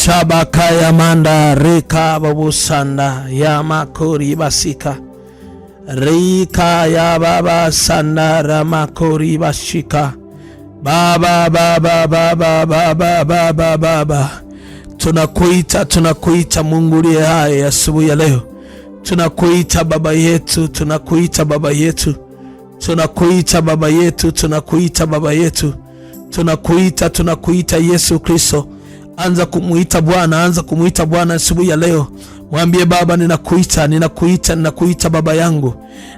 Shabakaya manda rika babusanda ya makori basika rika ya baba sanda ramakori bashika baba baba baba baba baba baba. Tunakuita Mungu uliye hai asubuhi ya leo. Tunakuita baba yetu, tunakuita baba yetu, tunakuita baba yetu, tunakuita baba yetu, tunakuita Yesu Kristo. Anza kumuita Bwana, anza kumuita Bwana asubuhi ya leo. Mwambie Baba, ninakuita baba yangu.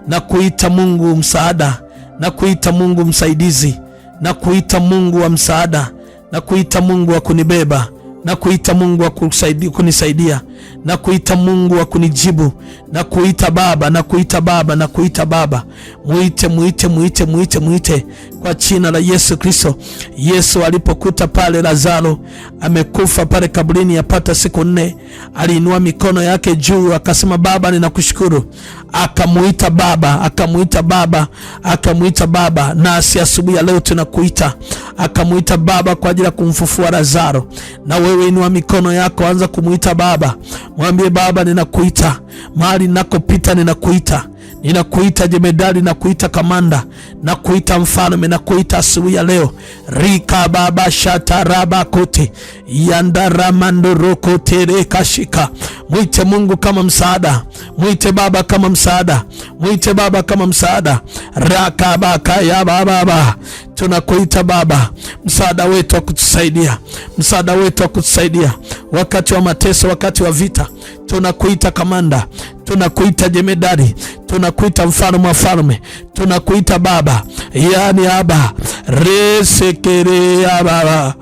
Nakuita Mungu msaada, nakuita Mungu msaidizi, nakuita Mungu wa msaada, nakuita Mungu wa kunibeba, nakuita Mungu wa kunisaidia, nakuita Mungu wa kunijibu, nakuita Baba, nakuita Baba, nakuita Baba. Muite kwa jina la Yesu Kristo. Yesu alipokuta pale Lazaro amekufa pale kaburini yapata siku 4, aliinua mikono yake juu akasema, Baba ninakushukuru. Akamuita Baba, akamuita Baba, akamuita Baba. Nasi asubuhi ya leo tunakuita. Akamuita Baba kwa ajili ya kumfufua Lazaro. Na wewe inua mikono yako, anza kumuita Baba. Mwambie Baba, ninakuita. Mahali ninakopita ninakuita. Ninakuita jemedali, nakuita kamanda, nakuita mfalme, nakuita asubuhi ya leo. Rika baba shataraba kote yandaramandoroko tereka shika. Mwite Mungu kama msaada, mwite Baba kama msaada, mwite Baba kama msaada. Raka baka ya baba. Tunakuita Baba, msaada wetu wa kutusaidia, msaada wetu wa kutusaidia wakati wa mateso, wakati wa vita. Tunakuita kamanda, tunakuita jemedari, tunakuita mfalme wa falme, tunakuita Baba, yani Aba resekere ya Baba.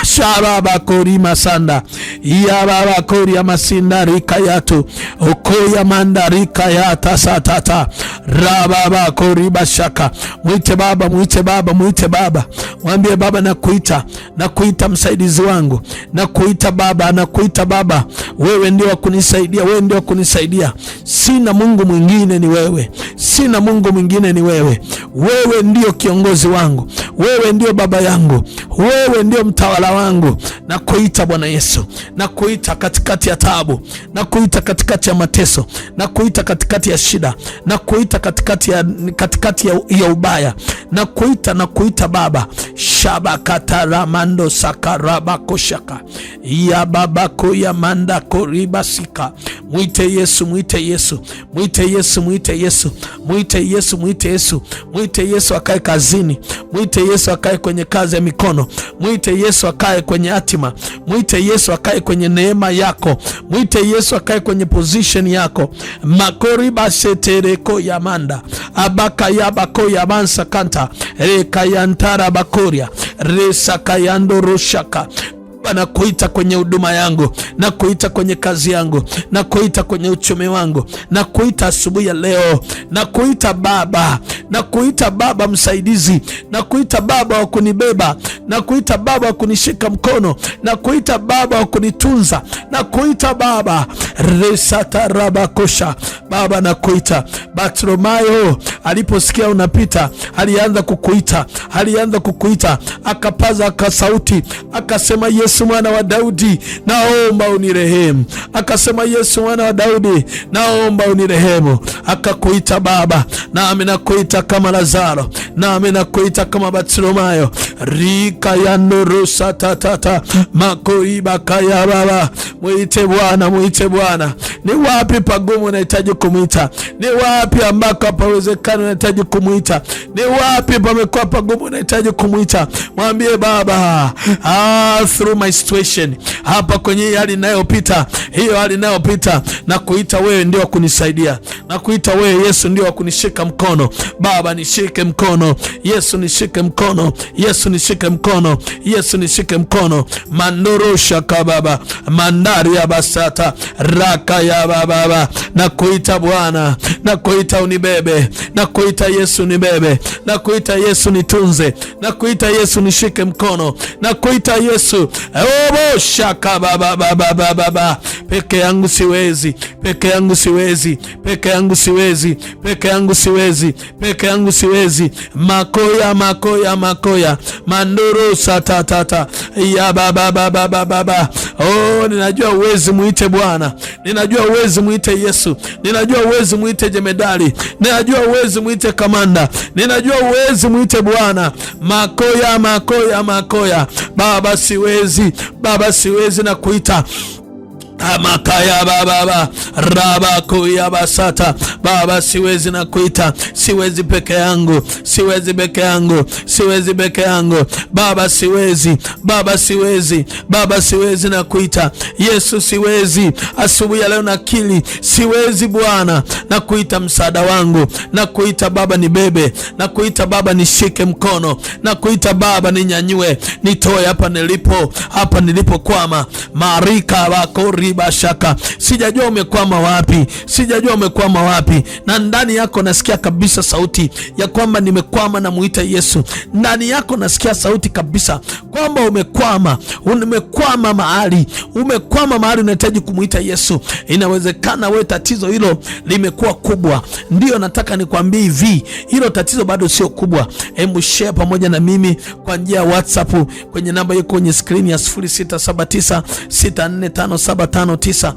Shababa kori masanda ya baba kori ya masinda rika yatu okoya manda rika ya tasatata rababa kori bashaka. Mwite Baba, mwite Baba, mwite Baba. Mwambie Baba, nakuita msaidizi wangu, nakuita Baba, nakuita Baba. Wewe ndio wa kunisaidia, wewe ndio wa kunisaidia. Sina Mungu mwingine, ni wewe. Sina Mungu mwingine, ni wewe. Wewe ndio kiongozi wangu, wewe ndio baba yangu, wewe ndio mtawala wangu. Nakuita Bwana Yesu, nakuita katikati ya taabu, nakuita katikati ya mateso, nakuita katikati ya shida, nakuita katikati ya ubaya, nakuita Baba. Shabakataramando sakaraba koshaka ya baba koya manda koribasika. Mwite Yesu, mwite Yesu, mwite Yesu, mwite Yesu, mwite Yesu, mwite Yesu, mwite Yesu akae kazini, mwite Yesu akae kwenye kazi ya mikono, mwite Yesu akae kwenye hatima, mwite Yesu akae kwenye neema yako, mwite Yesu akae kwenye position yako. Makoriba setereko yamanda abaka yabako yamansa kanta rekayantara bakoria resakayando roshaka. Nakuita kwenye huduma yangu, nakuita kwenye kazi yangu, nakuita kwenye uchumi wangu, nakuita asubuhi ya leo. Nakuita Baba, nakuita Baba msaidizi, nakuita Baba wa kunibeba, nakuita Baba wa kunishika mkono, nakuita Baba wa kunitunza, nakuita Baba resata rabakosha. Baba nakuita. Bartimayo aliposikia unapita, alianza kukuita, akapaza sauti akasema, Yesu mwana wa Daudi, naomba unirehemu. Akasema, Yesu mwana wa Daudi, naomba unirehemu. Akakuita Baba. Nami nakuita kama Lazaro, nami nakuita kama Bartimayo. Rika ya nurusa tatata makoiba kaya Baba. Mwite Bwana, mwite Bwana. Ni wapi pagumu unahitaji kumuita? Ni wapi ambako hapawezekani unahitaji kumuita? Ni wapi pamekuwa pagumu unahitaji kumuita? Mwambie Baba, through my situation, hapa kwenye hali ninayopita, hiyo hali ninayopita, na kuita wewe ndio kunisaidia, na kuita wewe Yesu ndio kunishika mkono. Baba nishike mkono, Yesu nishike mkono, Yesu nishike mkono, Yesu nishike mkono. Mandorosha kababa mandari ya basata raka ya baba. Na kuita Bwana, na kuita unibebe, na kuita Yesu nibebe, na kuita Yesu nitunze, na kuita Yesu nishike mkono, na kuita Yesu obo shaka baba. Peke yangu siwezi, peke yangu siwezi, peke yangu siwezi, peke yangu siwezi, peke yangu siwezi. Makoya mandoro satatata ya baba Ninajua uwezi muite Bwana, ninajua uwezi muite Yesu, ninajua uwezi muite jemedari, ninajua uwezi muite kamanda, ninajua uwezi muite Bwana. Makoya, makoya, makoya. Baba siwezi, Baba siwezi na kuita Amakaya baba raba kuya basata. Baba siwezi na kuita, siwezi peke yangu, siwezi peke yangu, siwezi peke yangu. Baba siwezi, Baba siwezi, Baba siwezi na kuita Yesu, siwezi. Asubuhi ya leo nakili siwezi Bwana, na kuita msaada wangu, na kuita Baba nibebe, na kuita Baba nishike mkono, na kuita Baba ninyanyue, nitoe hapa nilipokwama. Marika wakori bashaka. Sijajua umekwama wapi, sijajua umekwama wapi, na ndani yako nasikia kabisa sauti ya kwamba nimekwama, na muita Yesu. Ndani yako nasikia sauti kabisa kwamba umekwama mahali, umekwama mahali unahitaji kumuita Yesu. Inawezekana wewe tatizo hilo limekuwa kubwa. Ndio nataka nikwambie hivi, hilo tatizo bado sio kubwa. Hebu share pamoja na mimi kwa njia ya WhatsApp kwenye namba iko kwenye screen ya 0679645759.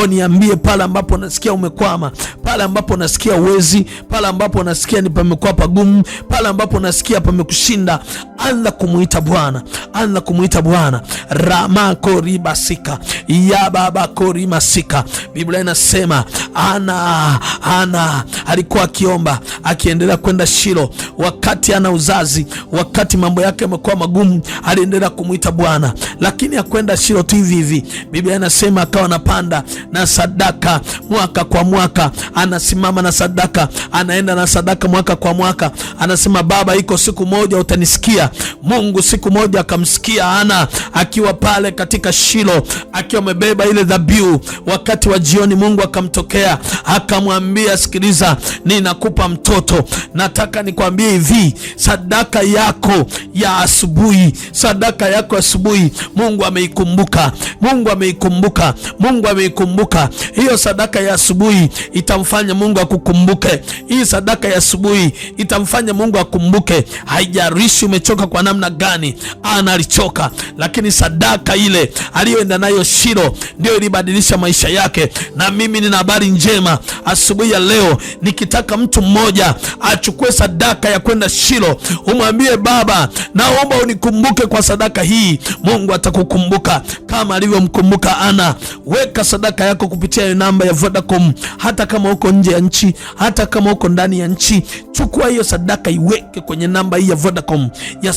Niambie pale ambapo unasikia umekwama, pale ambapo unasikia uwezi, pale ambapo unasikia ni pamekuwa pagumu, pale ambapo unasikia pamekushinda. Anza kumuita Bwana, anza kumuita Bwana. Ramako ribasika ya baba korimasika. Biblia inasema Ana alikuwa akiomba, akiendelea kwenda Shilo wakati ana uzazi, wakati mambo yake yamekuwa magumu, aliendelea kumuita Bwana. Lakini akwenda Shilo tu hivi hivi. Biblia inasema akawa anapanda na sadaka mwaka kwa mwaka, anasimama na sadaka, anaenda na sadaka mwaka kwa mwaka. Anasema Baba, iko siku moja utanisikia. Mungu siku moja akamsikia Ana akiwa pale katika Shilo, akiwa amebeba ile dhabihu. Wakati wa jioni Mungu akamtokea, akamwambia, sikiliza, ninakupa mtoto. Nataka nikwambie hivi, sadaka yako ya asubuhi, sadaka yako asubuhi Mungu ameikumbuka, Mungu ameikumbuka, Mungu ameikumbuka. Hiyo sadaka ya asubuhi itamfanya Mungu akukumbuke. Hii sadaka ya asubuhi itamfanya Mungu akumbuke. Haijalishi umechoka kwa namna gani. Ana alichoka, lakini sadaka ile aliyoenda nayo Shilo ndio ilibadilisha maisha yake. Na mimi nina habari njema asubuhi ya leo, nikitaka mtu mmoja achukue sadaka ya kwenda Shilo, umwambie Baba, naomba unikumbuke kwa sadaka hii. Mungu atakukumbuka kama alivyomkumbuka Ana. Weka sadaka yako kupitia namba ya Vodacom, hata kama uko nje ya nchi, hata kama uko ndani ya nchi. Chukua hiyo sadaka, iweke kwenye namba hii ya Vodacom ya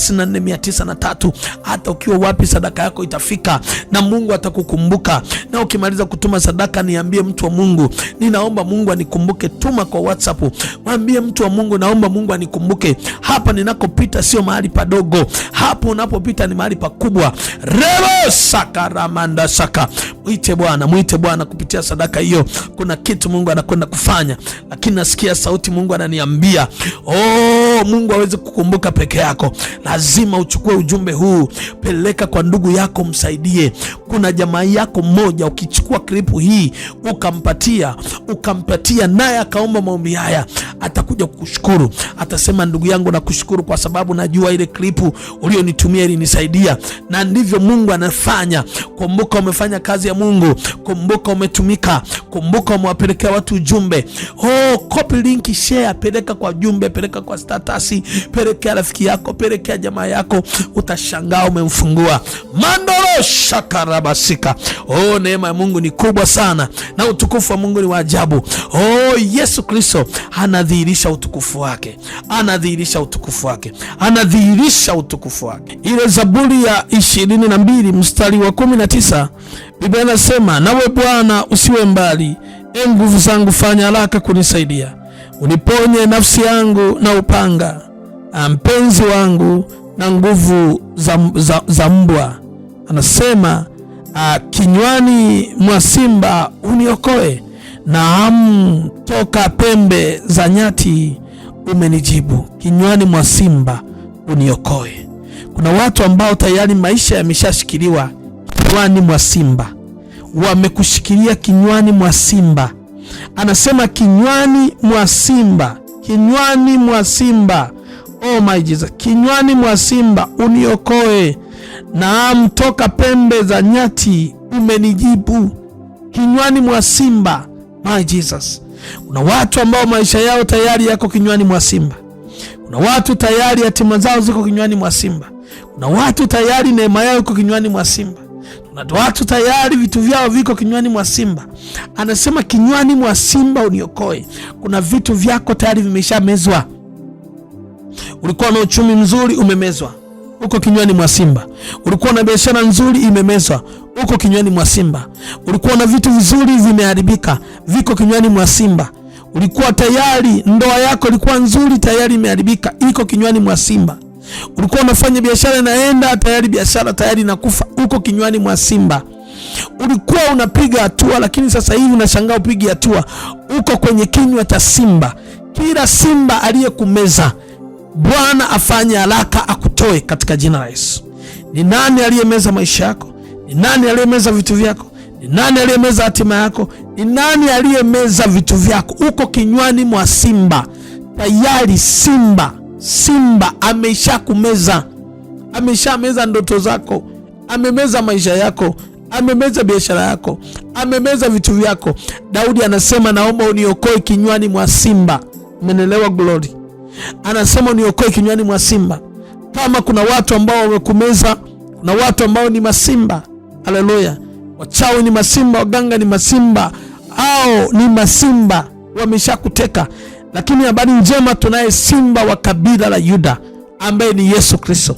0756934903. Hata ukiwa wapi, sadaka yako itafika na Mungu atakukumbuka. Na ukimaliza kutuma sadaka, niambie mtu wa Mungu, ninaomba Mungu anikumbuke. Tuma kwa WhatsApp, mwambie mtu wa Mungu, naomba Mungu anikumbuke. Hapa ninakopita sio mahali padogo, hapo unapopita ni mahali pakubwa. Rebo sakaramanda saka. Muite Bwana, muite Bwana kupitia sadaka hiyo. Kuna kitu Mungu anakwenda kufanya, lakini nasikia sauti Mungu ananiambia, Mungu hawezi kukumbuka peke yako. Lazima uchukue ujumbe huu, peleka kwa ndugu yako, msaidie. Kuna jamaa yako mmoja, ukichukua klipu hii ukampatia naye akaomba maombi haya, atakuja kukushukuru. Atasema, ndugu yangu, nakushukuru kwa sababu najua ile klipu ulionitumia ilinisaidia. Na ndivyo Mungu anafanya. Kumbuka umefanya kazi ya Mungu, kumbuka umetumika, kumbuka umewapelekea watu ujumbe. Copy link, share, peleka kwa jumbe, peleka kwa status, pelekea rafiki yako, pelekea jamaa yako. Utashangaa umemfungua. Mandoro shakarabasika. Neema ya Mungu ni kubwa sana, na utukufu wa Mungu ni wa ajabu. Yesu Kristo anadhihirisha utukufu wake, anadhihirisha utukufu wake, anadhihirisha utukufu wake. Ile Zaburi ya 22 mstari wa 19, Biblia inasema, nawe Bwana usiwe mbali, nguvu zangu fanya haraka kunisaidia. Uniponye nafsi yangu na upanga, mpenzi wangu na nguvu za mbwa. Anasema, kinywani mwa simba uniokoe, naam, toka pembe za nyati umenijibu. Kinywani mwa simba uniokoe. Kuna watu ambao tayari maisha yameshashikiliwa kinywani mwa simba, wamekushikilia kinywani mwa simba. Anasema kinywani mwa simba, kinywani mwa simba. Oh my Jesus, kinywani mwa simba uniokoe, naam, toka pembe za nyati umenijibu. Kinywani mwa simba, my Jesus. Kuna watu ambao maisha yao tayari yako kinywani mwa simba. Kuna watu tayari hatima zao ziko kinywani mwa simba. Kuna watu tayari neema yao iko kinywani mwa simba. Kuna watu tayari vitu vyao viko kinywani mwa simba. Anasema kinywani mwa simba uniokoe. Kuna vitu vyako tayari vimeshamezwa. Ulikuwa na uchumi mzuri, umemezwa, uko kinywani mwa simba. Ulikuwa na biashara nzuri, imemezwa, uko kinywani mwa simba. Ulikuwa na vitu vizuri, vimeharibika, viko kinywani mwa simba. Ulikuwa tayari ndoa yako ilikuwa nzuri, tayari imeharibika, iko kinywani mwa simba. Ulikuwa unafanya biashara inaenda, tayari biashara tayari inakufa, uko kinywani mwa simba. Ulikuwa unapiga hatua, lakini sasa hivi unashangaa upige hatua, uko kwenye kinywa cha simba. Kila simba aliyekumeza, Bwana afanye haraka akutoe katika jina la Yesu. Ni nani aliyemeza maisha yako? Ni nani aliyemeza vitu vyako? Ni nani aliyemeza hatima yako? Ni nani aliyemeza vitu vyako? Uko kinywani mwa simba. Tayari simba ameshakumeza. Ameshameza ndoto zako, amemeza maisha yako, amemeza biashara yako, amemeza vitu vyako. Daudi anasema naomba uniokoe kinywani mwa simba. Umeelewa glory? Anasema uniokoe kinywani mwa simba. Kama kuna watu ambao wamekumeza, kuna watu ambao ni masimba. Haleluya. Wachawi ni masimba, waganga ni masimba, au ni masimba wameshakuteka. Lakini habari njema, tunaye simba wa kabila la Yuda ambaye ni Yesu Kristo.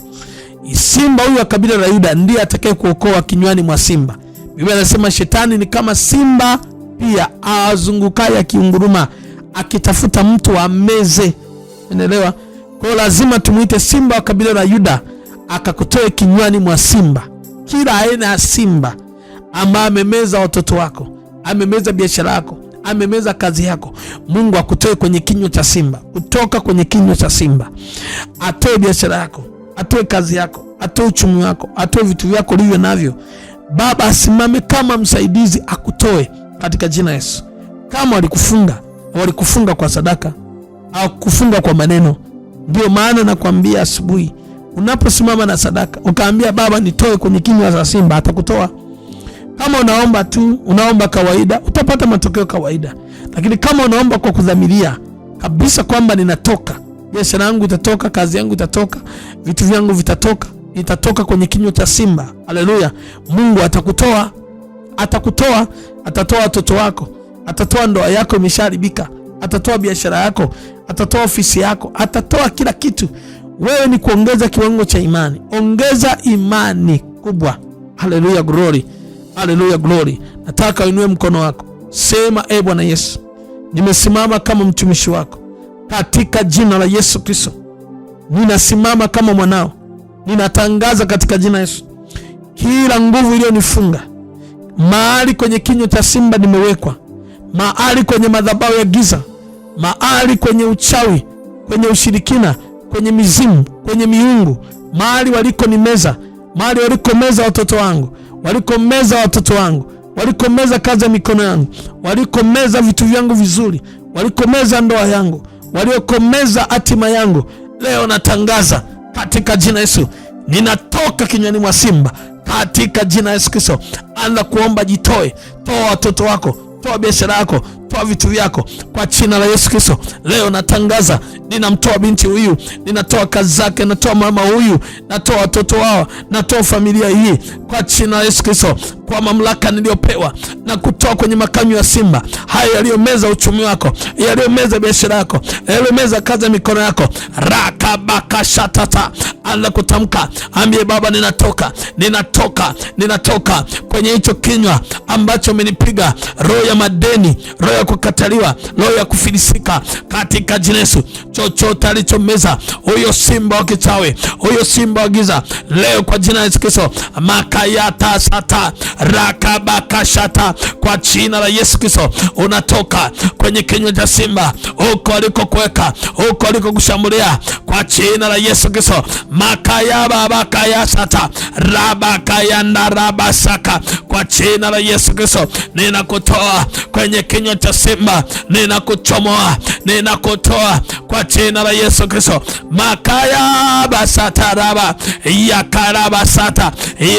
Simba huyu wa kabila la Yuda ndiye atakaye kuokoa kinywani mwa simba. Biblia inasema shetani ni kama simba pia azungukaye akiunguruma akitafuta mtu ameze. Unaelewa? Kwa lazima tumuite simba wa kabila la Yuda akakutoe kinywani mwa simba. Kila aina ya simba ambaye amemeza watoto wako, amemeza biashara yako, amemeza kazi yako, Mungu akutoe kwenye kinywa cha simba. Kutoka kwenye kinywa cha simba, atoe biashara yako, atoe kazi yako, atoe uchumi wako, atoe vitu vyako ulivyo navyo. Baba asimame kama msaidizi akutoe katika jina Yesu. Kama walikufunga kwa sadaka au kufunga kwa maneno, ndio maana nakwambia asubuhi unaposimama na sadaka ukaambia Baba nitoe kwenye kinywa cha simba, atakutoa. Kama unaomba tu, unaomba kawaida, utapata matokeo kawaida. Lakini kama unaomba kwa kudhamiria kabisa kwamba ninatoka, biashara yangu itatoka, kazi yangu itatoka, vitu vyangu vitatoka, itatoka kwenye kinywa cha simba. Haleluya. Mungu atakutoa, atatoa watoto wako, atatoa ndoa yako imeshaharibika, atatoa biashara yako, atatoa ofisi yako, atatoa kila kitu. Wewe ni kuongeza kiwango cha imani. Ongeza imani kubwa. Haleluya glory. Haleluya glory. Nataka uinue mkono wako. Sema, e Bwana Yesu, nimesimama kama mtumishi wako katika jina la Yesu Kristo. Ninasimama kama mwanao. Ninatangaza katika jina Yesu, kila nguvu iliyonifunga mahali kwenye kinywa cha simba nimewekwa, mahali kwenye madhabahu ya giza, mahali kwenye uchawi, kwenye ushirikina, kwenye mizimu, kwenye miungu, mahali walikonimeza, mahali walikomeza watoto wangu, walikomeza kazi ya mikono yangu, walikomeza vitu vyangu vizuri, walikomeza ndoa yangu, walikomeza hatima yangu. Leo natangaza katika jina Yesu, ninatoka kinywani mwa simba katika jina Yesu Kristo. Anza kuomba, jitoe. Toa watoto wako, toa biashara yako, toa vitu vyako kwa jina la Yesu Kristo. Leo natangaza, ninamtoa binti huyu, ninatoa kazi zake, natoa mama huyu, natoa watoto wao, natoa familia hii kwa jina la Yesu Kristo. Kwa mamlaka niliyopewa na kutoa kwenye makanyo ya simba haya yaliyomeza uchumi wako, yaliyomeza biashara yako, yaliyomeza kazi ya mikono yako, rakabakashatata. Anza kutamka, ambie Baba ninatoka kwenye hicho kinywa ambacho umenipiga, roho ya madeni, roho ya kukataliwa, roho ya kufilisika katika jina Yesu. Chochote alichomeza huyo simba wa kichawi, huyo simba wa giza, leo kwa jina la Yesu Kristo, makayata sata rakabakashata, kwa jina la Yesu Kristo unatoka kwenye kinywa cha simba, huko alikokuweka, huko alikokushambulia, kwa jina la Yesu Kristo. Makayababakayasata rabakayanda rabasaka, kwa jina la Yesu Kristo ninakutoa kwenye kinywa cha cha simba ninakuchomoa, ninakutoa kwa jina la Yesu Kristo. Makaya basataraba yakaraba sata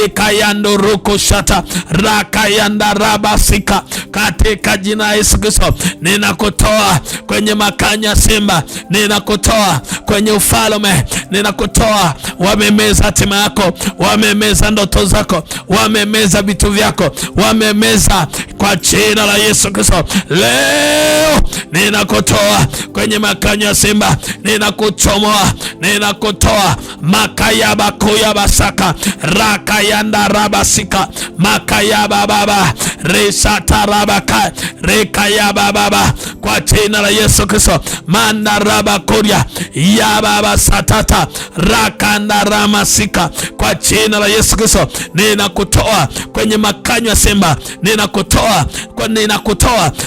ikayanduruku shata rakayandaraba sika, katika jina la Yesu Kristo ninakutoa kwenye makanya simba, ninakutoa kwenye ufalme, ninakutoa. Wamemeza hatima yako, wamemeza ndoto zako, wamemeza vitu vyako, wamemeza kwa jina la Yesu Kristo. Leo ninakutoa kwenye makanya ya simba, ninakuchomoa, ninakutoa. Makayaba kuyaba saka rakayanda rabasika makayaba baba resata rabaka rekayaba baba, kwa jina la Yesu Kristo. Manda rabakuria ya baba satata rakanda ramasika, kwa jina la Yesu Kristo ninakutoa kwenye makanya ya simba, ninakutoa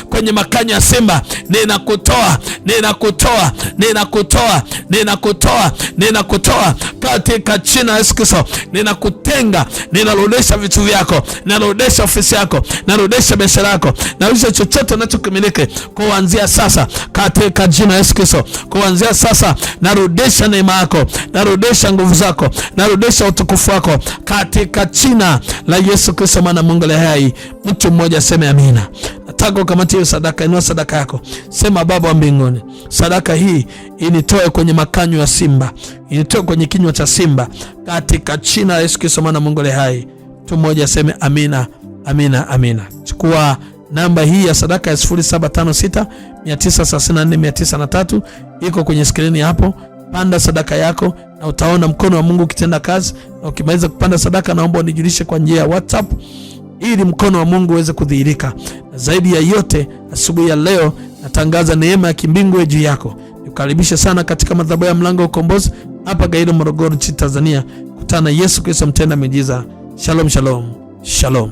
kwenye makanya ya simba, ninakutoa katika jina la Yesu Kristo. Ninakutenga, ninarudisha vitu vyako, ninarudisha ofisi yako, ninarudisha biashara yako, narudisha chochote unachokimiliki kuanzia sasa katika jina la Yesu Kristo. Kuanzia sasa narudisha neema yako, narudisha nguvu zako, narudisha utukufu wako katika jina la Yesu Kristo, maana Mungu aliye hai. Mtu mmoja aseme amina. Nataka ukamate hiyo sadaka, inua sadaka yako. Sema, Baba wa mbinguni, sadaka hii initoe kwenye makanyo ya simba, initoe kwenye kinywa cha simba katika jina la Yesu Kristo, maana Mungu aliye hai. Mtu mmoja aseme amina, amina, amina. Chukua namba hii ya sadaka ya 0756 934 903 iko kwenye skrini hapo. Panda sadaka yako na utaona mkono wa Mungu ukitenda kazi. Na ukimaliza kupanda sadaka, naomba unijulishe kwa njia ya WhatsApp ili mkono wa Mungu uweze kudhihirika. Na zaidi ya yote, asubuhi ya leo natangaza neema ya kimbingu juu yako. Nikukaribisha sana katika madhabahu ya Mlango wa Ukombozi hapa Gairo, Morogoro, Tanzania. Kutana Yesu Kristo mtenda miujiza. Shalom, shalom, shalom.